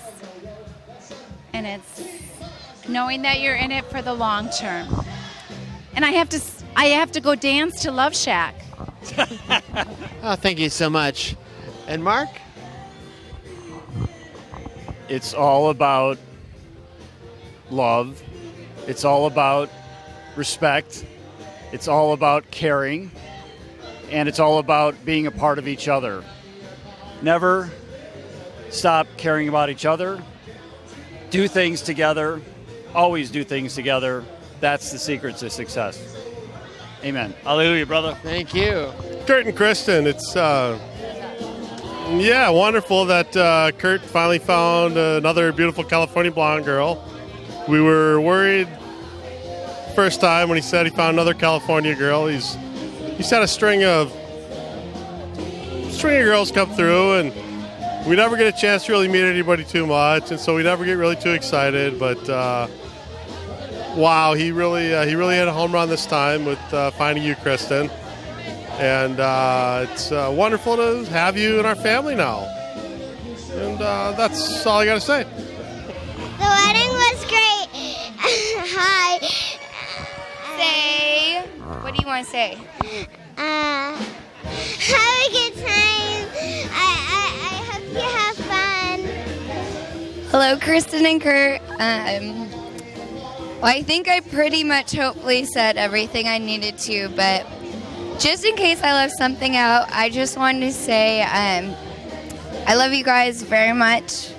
and it's knowing that you're in it for the long term. And I have to go dance to Love Shack. Oh, thank you so much. And Mark? It's all about love. It's all about respect. It's all about caring. And it's all about being a part of each other. Never stop caring about each other. Do things together. Always do things together. That's the secret to success. Amen. Hallelujah, brother. Thank you. Kurt and Kristen, it's wonderful that Kurt finally found another beautiful California blonde girl. We were worried first time when he said he found another California girl. He's had a string of girls come through, and we never get a chance to really meet anybody too much, and so we never get really too excited. But wow, he really had a home run this time with finding you, Kristen. And it's wonderful to have you in our family now. And that's all I got to say. The wedding was great. Hi. Say, what do you want to say? Have a good time. I hope you have fun. Hello, Kristen and Kurt. I think I pretty much hopefully said everything I needed to, but just in case I left something out, I just wanted to say I love you guys very much.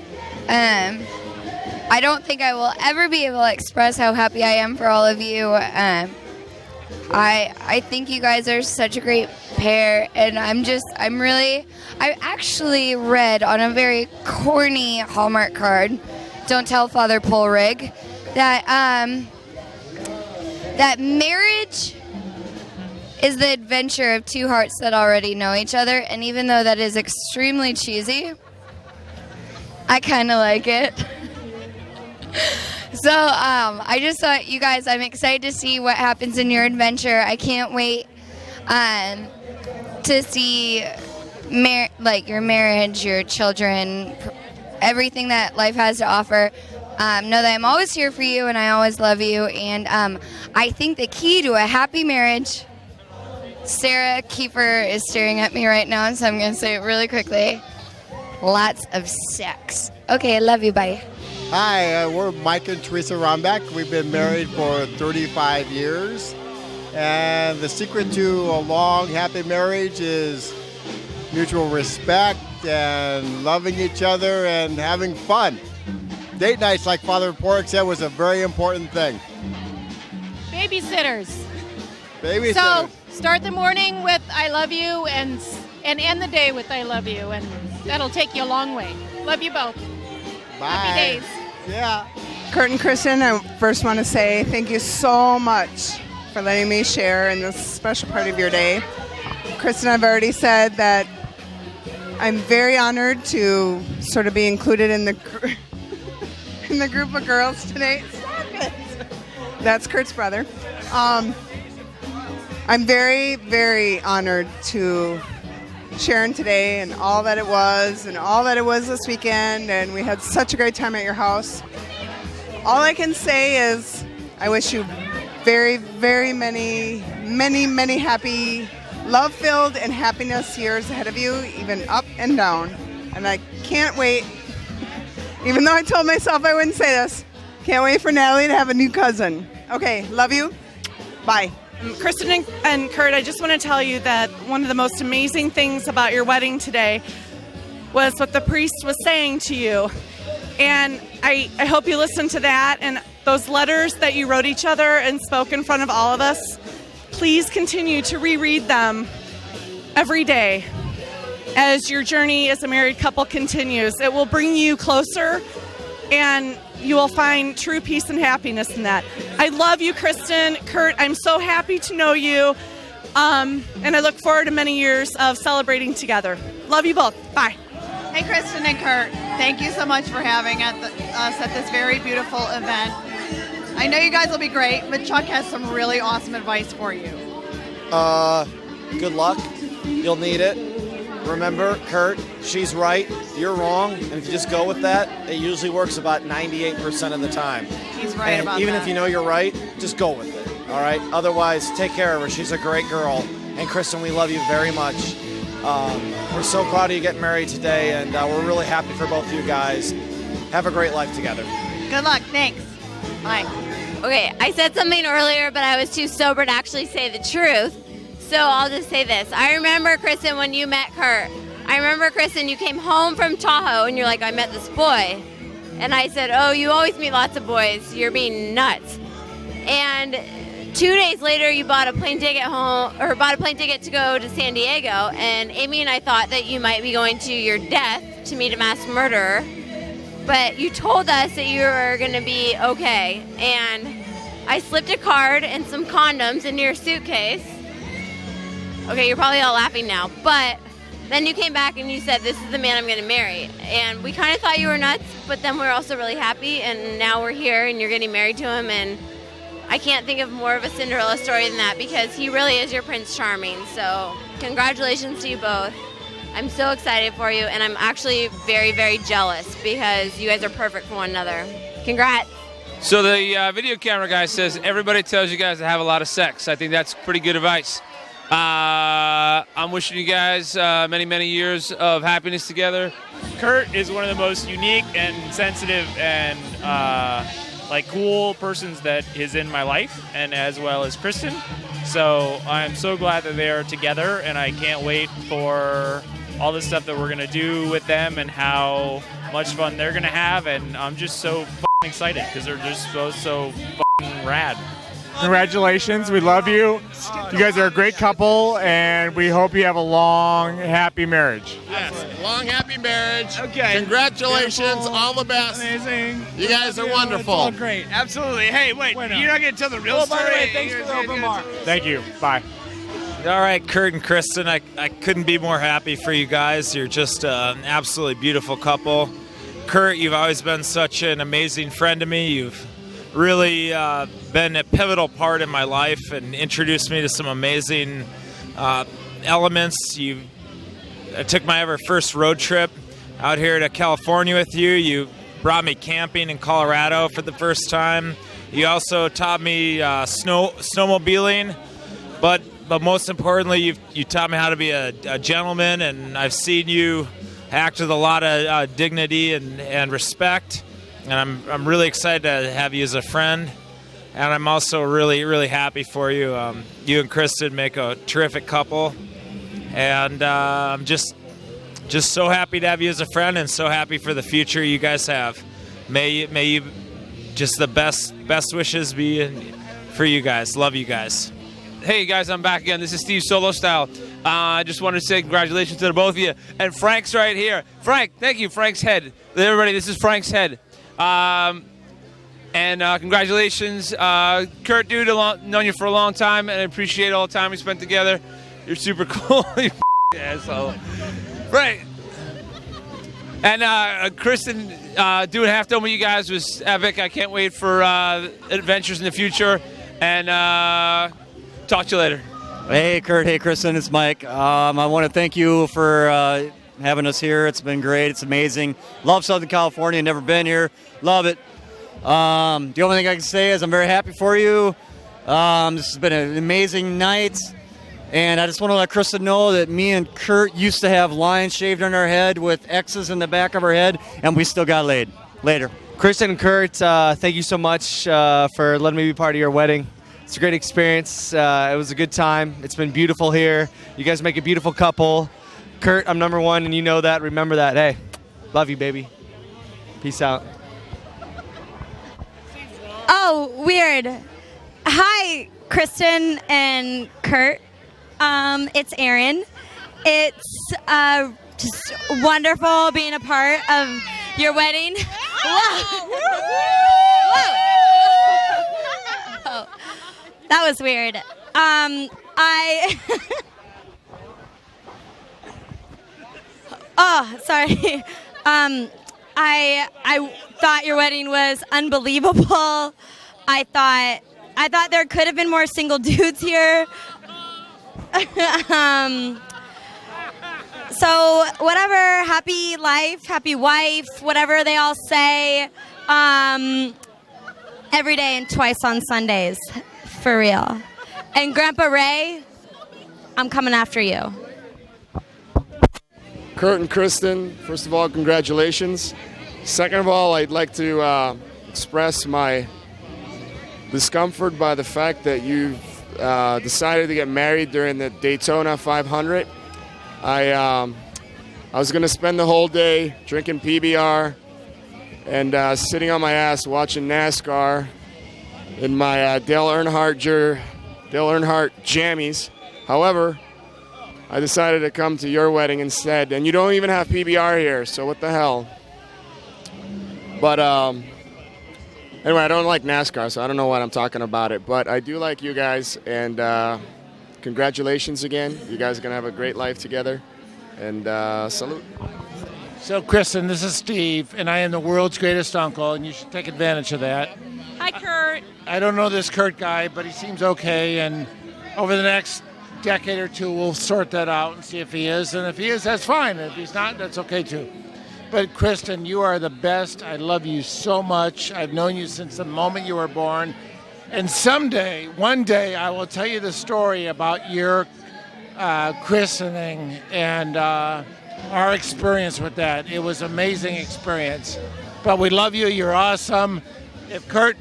I don't think I will ever be able to express how happy I am for all of you. I think you guys are such a great pair, and I actually read on a very corny Hallmark card, Don't Tell Father Polrig, that marriage is the adventure of two hearts that already know each other, and even though that is extremely cheesy, I kind of like it. So I just thought, you guys, I'm excited to see what happens in your adventure. I can't wait to see your marriage, your children, everything that life has to offer. Know that I'm always here for you and I always love you. And I think the key to a happy marriage, Sarah Kiefer is staring at me right now, so I'm going to say it really quickly. Lots of sex. Okay, I love you. Bye. Hi, we're Mike and Teresa Rombeck. We've been married for 35 years. And the secret to a long, happy marriage is mutual respect and loving each other and having fun. Date nights, like Father Pork said, was a very important thing. Babysitters. Babysitters. So start the morning with I love you and end the day with I love you, and that'll take you a long way. Love you both. Bye. Happy days. Yeah. Kurt and Kristen, I first want to say thank you so much for letting me share in this special part of your day. Kristen, I've already said that I'm very honored to sort of be included in the group of girls today. Stop it. That's Kurt's brother. I'm very, very honored to share in today and all that it was this weekend, and we had such a great time at your house. All I can say is I wish you very, very many, many, many happy, love-filled and happiness years ahead of you, even up and down. And I can't wait, even though I told myself I wouldn't say this, can't wait for Natalie to have a new cousin. Okay, love you. Bye. Kristen and Kurt, I just want to tell you that one of the most amazing things about your wedding today was what the priest was saying to you. And I hope you listened to that, and those letters that you wrote each other and spoke in front of all of us. Please continue to reread them every day as your journey as a married couple continues. It will bring you closer, and you will find true peace and happiness in that. I love you, Kristen. Kurt, I'm so happy to know you, and I look forward to many years of celebrating together. Love you both. Bye. Hey, Kristen and Kurt, thank you so much for having us at this very beautiful event. I know you guys will be great, but Chuck has some really awesome advice for you. Good luck. You'll need it. Remember, Kurt, she's right, you're wrong, and if you just go with that, it usually works about 98% of the time. He's right and about even that. if you know you're right, just go with it, all right? Otherwise, take care of her. She's a great girl. And Kristen, we love you very much. We're so proud of you getting married today, and we're really happy for both of you guys. Have a great life together. Good luck. Thanks. Bye. Okay, I said something earlier, but I was too sober to actually say the truth. So I'll just say this. I remember, Kristen, when you met Kurt. I remember, Kristen, you came home from Tahoe, and you're like, I met this boy. And I said, oh, you always meet lots of boys. You're being nuts. And 2 days later, you bought a plane ticket to go to San Diego. And Amy and I thought that you might be going to your death to meet a mass murderer. But you told us that you were going to be okay. And I slipped a card and some condoms into your suitcase. Okay, you're probably all laughing now. But then you came back and you said, this is the man I'm going to marry. And we kind of thought you were nuts, but then we're also really happy. And now we're here and you're getting married to him. And I can't think of more of a Cinderella story than that, because he really is your Prince Charming. So congratulations to you both. I'm so excited for you, and I'm actually very, very jealous because you guys are perfect for one another. Congrats. So the video camera guy says everybody tells you guys to have a lot of sex. I think that's pretty good advice. I'm wishing you guys many, many years of happiness together. Kurt is one of the most unique and sensitive and cool persons that is in my life, and as well as Kristen. So I'm so glad that they are together, and I can't wait for all the stuff that we're gonna do with them and how much fun they're gonna have. And I'm just so excited because they're just both so rad. Congratulations, we love you. You guys are a great couple, and we hope you have a long, happy marriage. Yes, long, happy marriage. Okay. Congratulations, Beautiful. all the best. Amazing. You guys are wonderful. It's all great. Absolutely. Hey, wait, you're not going to tell the real story. By the way, thanks for the open bar. Thank you. Bye. All right, Kurt and Kristen, I couldn't be more happy for you guys. You're just an absolutely beautiful couple. Kurt, you've always been such an amazing friend to me. You've really been a pivotal part in my life and introduced me to some amazing elements. I took my ever first road trip out here to California with you. You brought me camping in Colorado for the first time. You also taught me snowmobiling, but most importantly, you taught me how to be a gentleman, and I've seen you act with a lot of dignity and respect, and I'm really excited to have you as a friend, and I'm also really, really happy for you. You and Kristen make a terrific couple, and I'm just so happy to have you as a friend, and so happy for the future you guys have. May you just the best wishes be for you guys. Love you guys. Hey guys, I'm back again. This is Steve Solo Style. I just wanted to say congratulations to the both of you. And Frank's right here. Frank, thank you. Frank's head. Everybody, this is Frank's head. Congratulations. Kurt, dude, known you for a long time, and I appreciate all the time we spent together. You're super cool. You asshole. Right. And Kristen, doing Half Dome with you guys was epic. I can't wait for adventures in the future. And talk to you later. Hey, Kurt. Hey, Kristen. It's Mike. I want to thank you for having us here. It's been great. It's amazing. Love Southern California. Never been here. Love it. The only thing I can say is I'm very happy for you. This has been an amazing night. And I just want to let Kristen know that me and Kurt used to have lines shaved on our head with X's in the back of our head, and we still got laid. Later. Kristen and Kurt, thank you so much for letting me be part of your wedding. It's a great experience. It was a good time. It's been beautiful here. You guys make a beautiful couple. Kurt, I'm number one, and you know that. Remember that. Hey, love you, baby. Peace out. Oh, weird. Hi, Kristen and Kurt. It's Erin. It's just wonderful being a part of your wedding. Whoa. Oh, that was weird. Oh, sorry. I thought your wedding was unbelievable. I thought there could have been more single dudes here. So whatever, happy life, happy wife, whatever they all say, every day and twice on Sundays, for real. And Grandpa Ray, I'm coming after you. Kurt and Kristen, first of all, congratulations. Second of all, I'd like to express my discomfort by the fact that you've decided to get married during the Daytona 500. I was going to spend the whole day drinking PBR and sitting on my ass watching NASCAR in my Dale Earnhardt jammies. However, I decided to come to your wedding instead, and you don't even have PBR here, so what the hell. But anyway, I don't like NASCAR, so I don't know what I'm talking about it, but I do like you guys, and congratulations again. You guys are going to have a great life together, and salute. So, Kristen, this is Steve, and I am the world's greatest uncle, and you should take advantage of that. Hi, Kurt. I don't know this Kurt guy, but he seems okay, and over the next decade or two, we'll sort that out and see if he is, and if he is, that's fine. If he's not, that's okay, too. But, Kristen, you are the best. I love you so much. I've known you since the moment you were born. And someday, one day, I will tell you the story about your christening and our experience with that. It was an amazing experience. But we love you. You're awesome. If Kurt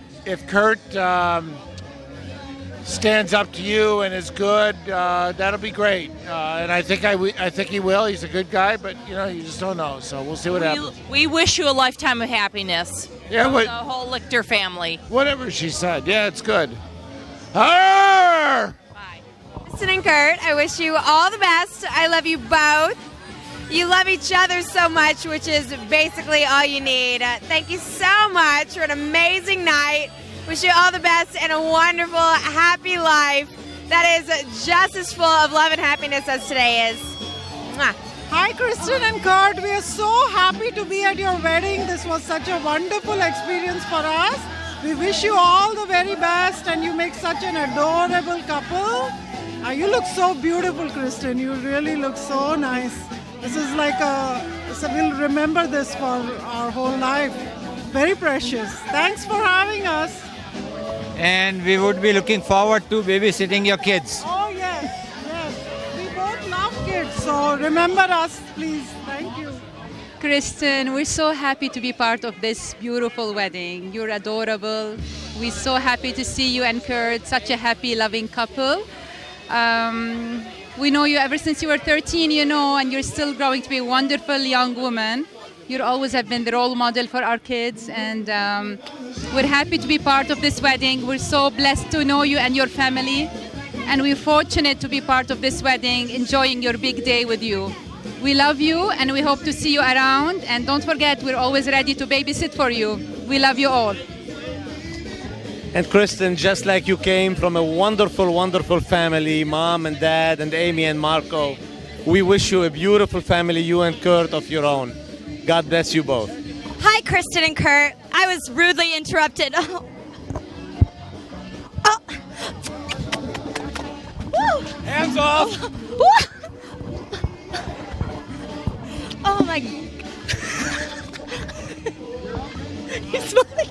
stands up to you and is good, that'll be great. And I think he will. He's a good guy, but you just don't know. So we'll see what happens. We wish you a lifetime of happiness. Yeah, from the whole Lichter family. Whatever she said. Yeah, it's good. Arr! Kristen and Kurt, I wish you all the best. I love you both. You love each other so much, which is basically all you need. Thank you so much for an amazing night. Wish you all the best and a wonderful, happy life that is just as full of love and happiness as today is. Mwah. Hi, Kristen and Kurt. We are so happy to be at your wedding. This was such a wonderful experience for us. We wish you all the very best, and you make such an adorable couple. You look so beautiful, Kristen. You really look so nice. This is like we'll remember this for our whole life. Very precious. Thanks for having us. And we would be looking forward to babysitting your kids. Oh, yes, yes. We both love kids, so remember us, please. Thank you. Kristen, we're so happy to be part of this beautiful wedding. You're adorable. We're so happy to see you and Kurt, such a happy, loving couple. We know you ever since you were 13, and you're still growing to be a wonderful young woman. You always have been the role model for our kids, and we're happy to be part of this wedding. We're so blessed to know you and your family, and we're fortunate to be part of this wedding, enjoying your big day with you. We love you, and we hope to see you around, and don't forget, we're always ready to babysit for you. We love you all. And Kristen, just like you came from a wonderful, wonderful family, Mom and Dad and Amy and Marco, we wish you a beautiful family, you and Kurt, of your own. God bless you both. Hi, Kristen and Kurt. I was rudely interrupted. Oh. Woo. Hands off. Oh my. He's smiling.